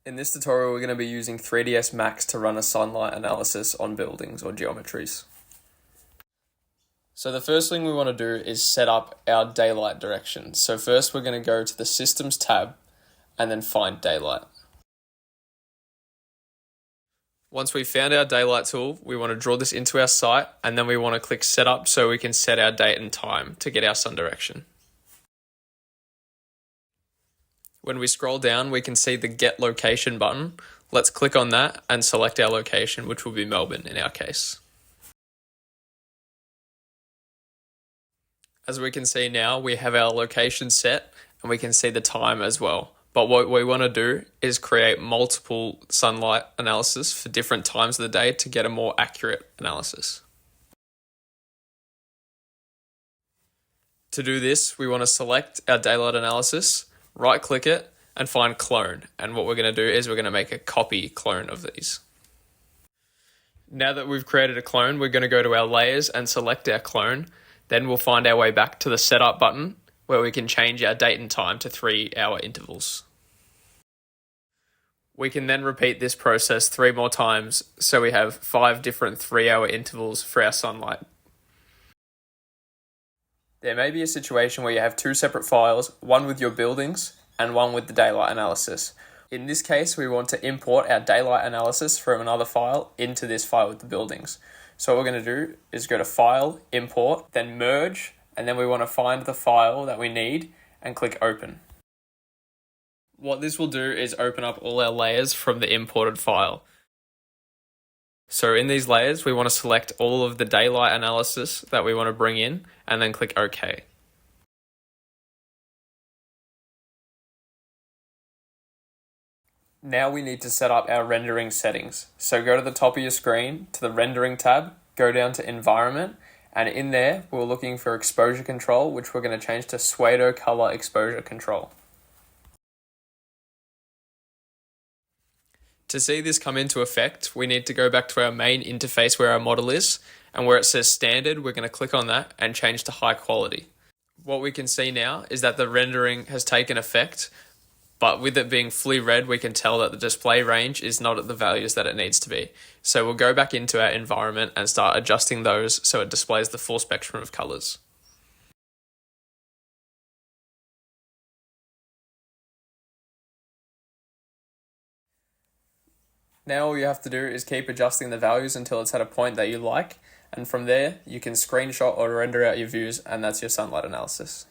In this tutorial, we're going to be using 3ds Max to run a sunlight analysis on buildings or geometries. So the first thing we want to do is set up our daylight direction. So first we're going to go to the Systems tab and then find daylight. Once we've found our daylight tool, we want to draw this into our site and then we want to click setup so we can set our date and time to get our sun direction. When we scroll down, we can see the Get Location button. Let's click on that and select our location, which will be Melbourne in our case. As we can see now, we have our location set and we can see the time as well. But what we want to do is create multiple sunlight analysis for different times of the day to get a more accurate analysis. To do this, we want to select our daylight analysis, right click it and find clone. And what we're going to do is we're going to make a copy clone of these. Now that we've created a clone, we're going to go to our layers and select our clone. Then we'll find our way back to the setup button where we can change our date and time to 3-hour intervals. We can then repeat this process 3 more times so we have 5 different 3-hour intervals for our sunlight. There may be a situation where you have 2 separate files, one with your buildings and one with the daylight analysis. In this case, we want to import our daylight analysis from another file into this file with the buildings. So what we're going to do is go to File, Import, then Merge, and then we want to find the file that we need and click Open. What this will do is open up all our layers from the imported file. So in these layers, we want to select all of the daylight analysis that we want to bring in and then click OK. Now we need to set up our rendering settings. So go to the top of your screen to the Rendering tab, go down to Environment, and in there we're looking for Exposure Control, which we're going to change to Pseudo Color Exposure Control. To see this come into effect, we need to go back to our main interface where our model is, and where it says Standard, we're going to click on that and change to High Quality. What we can see now is that the rendering has taken effect, but with it being fully red, we can tell that the display range is not at the values that it needs to be. So we'll go back into our environment and start adjusting those so it displays the full spectrum of colors. Now all you have to do is keep adjusting the values until it's at a point that you like, and from there you can screenshot or render out your views, and that's your sunlight analysis.